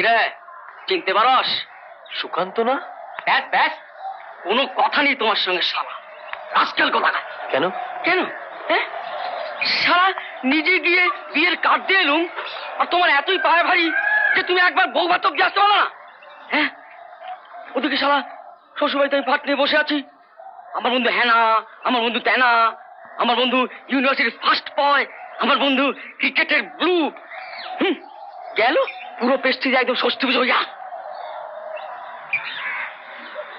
কিরে চিনতে পারস? সুকান্ত না? ব্যাস ব্যাস, কোনো কথা নেই তোমার সঙ্গে শালা, আজকাল কথা। কেন কেন? হ্যাঁ, শালা নিজে গিয়ে বিয়ের কার্ড দিয়ে এলুম, আর তোমার এতই পায়ে ভারী যে তুমি একবার বউ বাতক দিয়ে আসতে পারো না? হ্যাঁ, ওদিকে শালা শ্বশুরবাড়িতে আমি পাট নিয়ে বসে আছি, আমার বন্ধু হ্যানা, আমার বন্ধু তেনা, আমার বন্ধু ইউনিভার্সিটির ফার্স্ট বয়, আমার বন্ধু ক্রিকেটের ব্লু। গেল পুরো পেস্টিজ একদম ষষ্ঠী পুজো হইয়া।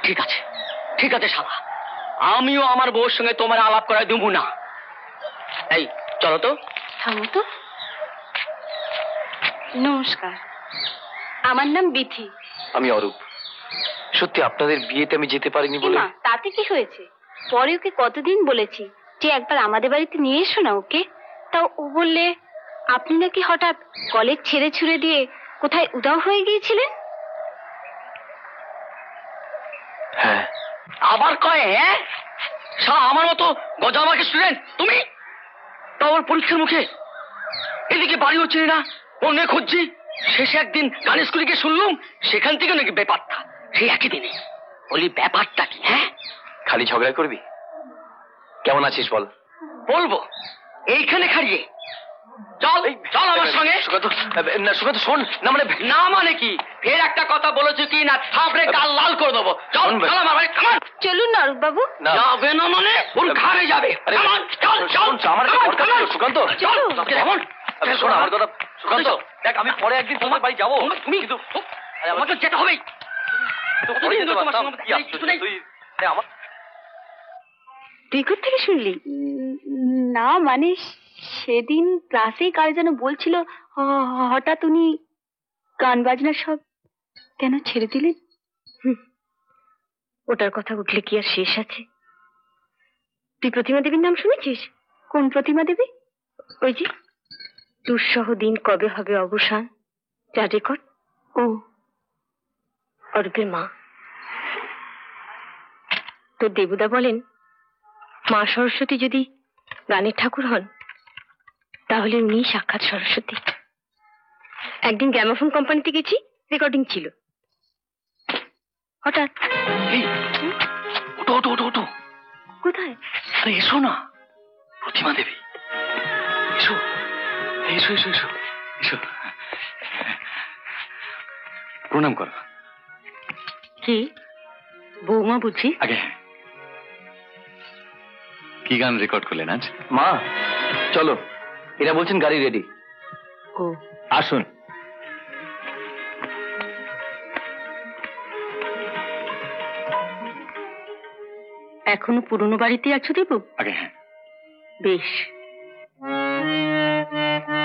ঠিক আছে ঠিক আছে শালা, আমিও আমার বউর সঙ্গে তোমার আলাপ করায় দেবো না। এই চলো তো। থামো তো। নমস্কার, আমার নাম বিথি। আমি অরূপ। সত্যি আপনাদের বিয়েতে আমি যেতে পারিনি বলে। তাতে কি হয়েছে? পরে ওকে কতদিন বলেছি যে একবার আমাদের বাড়িতে নিয়ে এসো না ওকে, তাও ও বললে আপনি নাকি হঠাৎ কলেজ ছেড়ে ছুড়ে দিয়ে কোথায় উধাও হয়ে গিয়েছিলেন। হ্যাঁ। আবার কয় হ্যাঁ? আমার মতো গজামাকে স্টুডেন্ট তুমি, তাও ওর পরীক্ষার মুখে। এদিকে বাড়িও চিনি না, ওর মেয়ে খুঁজছি। শেষে একদিন গান স্কুলে গিয়ে শুনলুম সেখান থেকে নাকি ব্যাপারটা সেই একই দিনে। বলি ব্যাপারটা কি? হ্যাঁ, খালি ঝগড়া করবি? কেমন আছিস বল। বলবো এইখানে খাড়িয়ে। চল চল আমার সঙ্গে। সুকান্ত শোন না। না মানে কি? ফের একটা কথা বলেছো কি না থাপড়ে গাল লাল করে দেবো। চল চল আমার বাড়ি। চলুন না অরূপ বাবু। যাবে না মানে ওর ঘাড়ে যাবে। চল চল আমার সুকান্ত চলো। শোন আমার কথা। সুকান্ত দেখ, আমি পরে একদিন তোমার বাড়ি যাবো। তুমি কিন্তু আমাকে যেতে হবে। তুই কোথা থেকে শুনলি? না মানে সেদিন ক্লাসেই কার যেন বলছিল হঠাৎ উনি গান বাজনা সব কেন ছেড়ে দিলেন। ওটার কথা উঠলে কি আর শেষ আছে? তুই প্রতিমা দেবীর নাম শুনেছিস? কোন প্রতিমা দেবী? ওই যে দুঃসহ দিন কবে হবে অবসান, যার রেকর্ড। ও অরূপের মা। তোর দেবুদা বলেন মা সরস্বতী যদি গানের ঠাকুর হন তাহলে উনি সাক্ষাৎ সরস্বতী। একদিন গ্রামোফোন কোম্পানিতে গেছি, রেকর্ডিং ছিল। হঠাৎ কোথায়? আরে এসো না প্রতিমা দেবী, এসো এসো এসো এসো এসো। প্রণাম করো। কি বৌমা বুঝি? আগে কি গান রেকর্ড করলেন আজ? মা চলো, এরা বলছেন গাড়ি রেডি। ও আসুন। এখনো পুরনো বাড়িতে আছো দেবু? আগে হ্যাঁ। বেশ।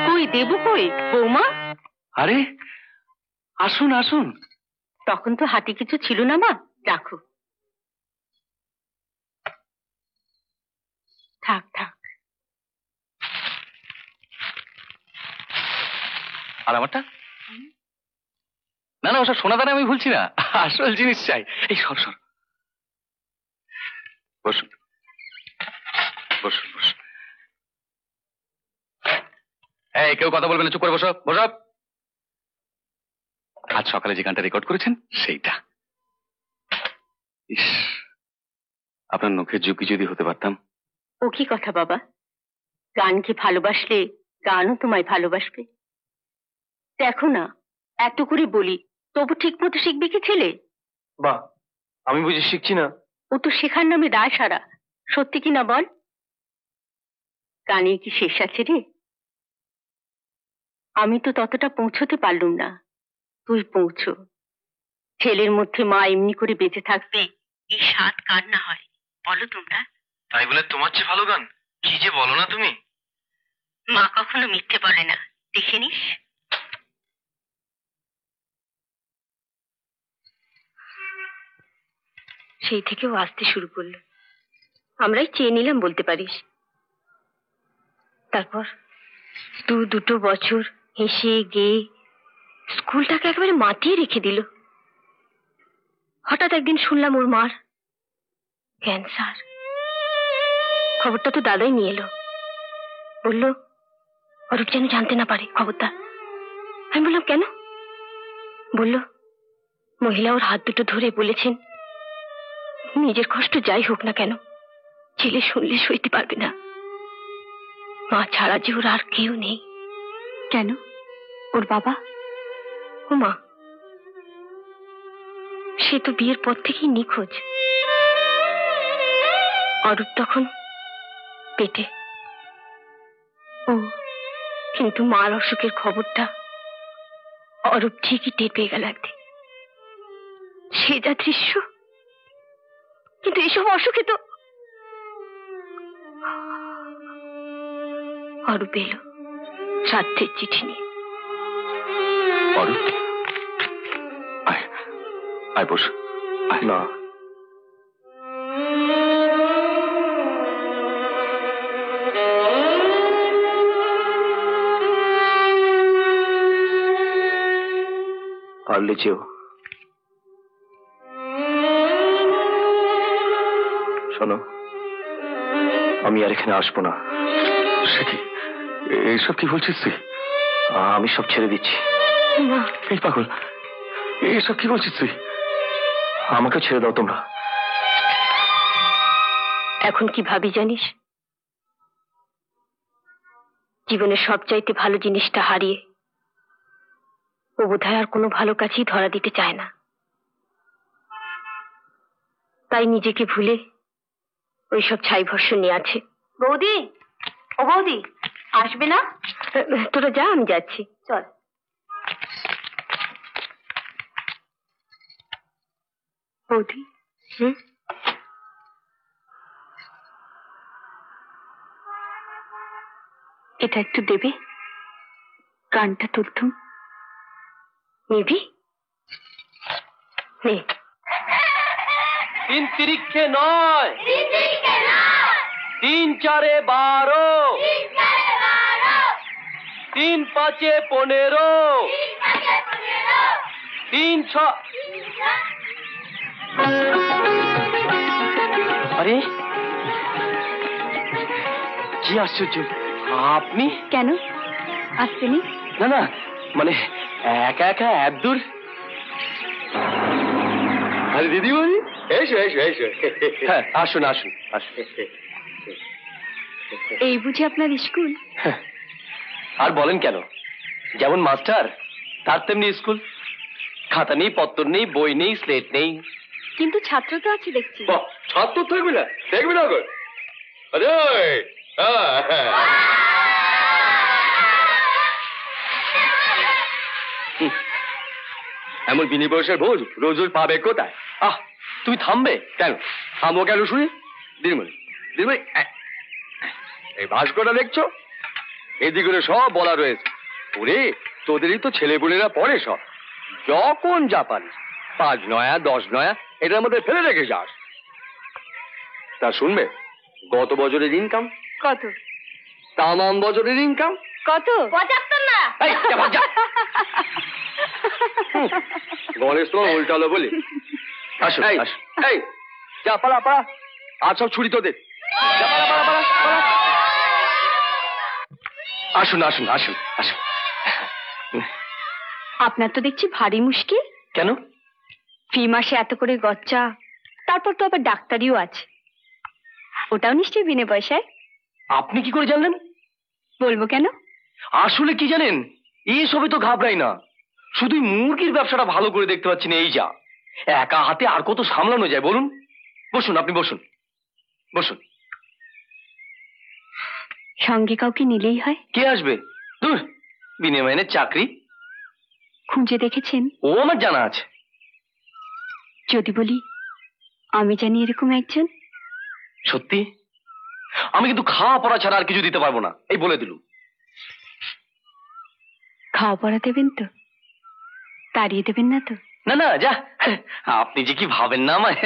কই দেবু, কই বৌমা? আরে আসুন আসুন। তখন তো হাতে কিছু ছিল না মা, রাখো। থাক থাক। আর আমারটা? না না, ওসব সোনা দানা আমি ভুলছি না, আসল জিনিস চাই। এই সর সর, বসুন বসুন বসুন। এই কেউ কথা বলবেন না, চুপ করে বসো বসো। আজ সকালে যে গানটা রেকর্ড করেছেন সেইটা। ইস, আপনার নখের জুকি যদি হতে পারতাম। ও কি কথা বাবা, গানকে ভালোবাসলে গানও তোমায় ভালোবাসবে। দেখো না, এত করে বলি তবু ঠিক মতো শিখবে কি ছেলে? বাহ, আমি বুঝি শিখছি না? ও তো শেখার নামে দায় সারা। সত্যি কি না বল? গানে কি শেষ আছে রে? আমি তো ততটা পৌঁছতে পারলুম না, তুই পৌঁছো। ছেলের মধ্যে মা এমনি করে বেঁচে থাকবে, এই স্বাদ কার না হয় বলো তোমরা? তাই বলে তোমার চেয়ে ভালো গান কি যে বলো না তুমি। মা কখনো মিথ্যে বলে না, দেখে নিস। সেই থেকেও আসতে শুরু করলো, আমরাই চেয়ে নিলাম বলতে পারিস। তারপর দুটো বছর হেসে গেয়ে স্কুলটাকে একেবারে মাতিয়ে রেখে দিল। হঠাৎ একদিন শুনলাম ওর মার ক্যান্সার। খবরটা তো দাদাই নিয়ে এলো, বললো অরূপ যেন জানতে না পারে খবরটা। আমি বললাম কেন? বলল মহিলা ওর হাত দুটো ধরে বলেছেন নিজের কষ্ট যাই হোক না কেন ছেলে শুনলে সইতে পারবে না। মা ছাড়া যে ওর আর কেউ নেই। কেন? ওর বাবা? ও মা, সে তো বিয়ের পর থেকেই নিখোঁজ। অরূপ তখন পেটে। ও, কিন্তু মার অসুখের খবরটা অরূপ ঠিকই টের পেয়ে গেল একদিন। সে যা দৃশ্য, কিন্তু এসব অসুখে তো। অরূপ এলো শ্রাদ্ধের চিঠি নিয়ে। অরূপ, আয় আয় বস। না, পারলে চেয়েও। শোনো, আমি আর এখানে আসবো না। সে কি, এইসব কি বলছিস তুই? আমি সব ছেড়ে দিচ্ছি। না, এই পাগল, এইসব কি বলছিস তুই? আমাকে ছেড়ে দাও তোমরা। এখন কি ভাবি জানিস? জীবনের সবচাইতে ভালো জিনিসটা হারিয়ে ও বোধহয় আর কোনো ভালো কাজই ধরা দিতে চায় না। তাই নিজেকে ভুলে ওইসব ছাই ভস্য নিয়ে আছে। বৌদি, ও বৌদি, আসবে না? তোরা যা, আমি যাচ্ছি। চল। বৌদি, এটা একটু দেবে? গানটা তুলতুম। নিবি? নে। 3 তিরিক্ষে 9, 3 4 12, 3 5 15, 3 6। আরে কি আশ্চর্য, আপনি? কেন আসবেনি? না না, মানে একা একা এত দূর। আরে দিদিমণি, এসো এসো এসো। হ্যাঁ, আসুন আসুন আসুন। এই বুঝি আপনার স্কুল? আর বলেন কেন, যেমন মাস্টার তার তেমনি স্কুল। খাতা নেই, পত্তর নেই, বই নেই, স্লেট নেই। কিন্তু ছাত্র তো আছে দেখছি। ছাত্র থাকবে না, দেখবে না গো। আরে এমন বিনি বয়সের ভোজ রোজ রোজ পাবে কোথায়? তুমি থামবে কেন? থামো কেন শুনি? দিদিমণি, দিদিমণি, এই ভাস্করটা দেখছো? এদিকে সব বলা রয়েছে। ওরে, তোদেরই তো ছেলেপুলেরা পড়ে সব। যখন যা পারিস 5 নয়া 10 নয়া এটার মধ্যে ফেলে রেখে যাস। তা শুনবে, গত বছরের ইনকাম কত? তামাম বছরের ইনকাম কত? 75 না। গণেশ তোমার উল্টালো বলি। আসো আসো। এই যা, পালা পালা। আর সব ছুরি তোদের। যা, পালা পালা পালা পালা। আসুন আসুন আসুন আসুন। আপনার তো দেখছি ভারী মুশকিল। কেন? ফি মাসে এত করে গচ্চা, তারপর তো আবার ডাক্তারিও আছে। ওটাও নিশ্চয়ই বিনে পয়সায়। আপনি কি করে জানলেন? বলবো কেন? আসলে কি জানেন, এই সবে তো ঘাবড়াই না। শুধুই মুরগির ব্যবসাটা ভালো করে দেখতে পাচ্ছি না, এই যা। একা হাতে আর কত সামলানো যায় বলুন? বসুন, আপনি বসুন বসুন। সঙ্গে কাউকে নিলেই হয়। কে আসবে? দূর, বিনে মাইনের চাকরি। খুঁজে দেখেছেন? ও আমার জানা আছে। যদি বলি আমি জানি এরকম একজন। সত্যি? আমি কিন্তু খাওয়া পড়া ছাড়া আর কিছু দিতে পারবো না, এই বলে দিলুম। খাওয়া পড়া দেবেন তো? তাড়িয়ে দেবেন না তো? না না, যা। আপনি যে কি ভাবেন না আমায়।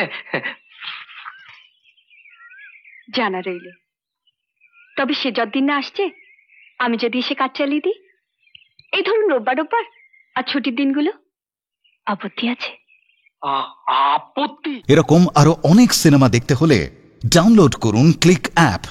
জানা রইল। তবে সে যতদিন না আসছে, আমি যদি এসে কাজ চালিয়ে দিই, এই ধরুন রোববার রোববার আর ছুটির দিনগুলো, আপত্তি আছে? আপত্তি? এরকম আরো অনেক সিনেমা দেখতে হলে ডাউনলোড করুন ক্লিক অ্যাপ।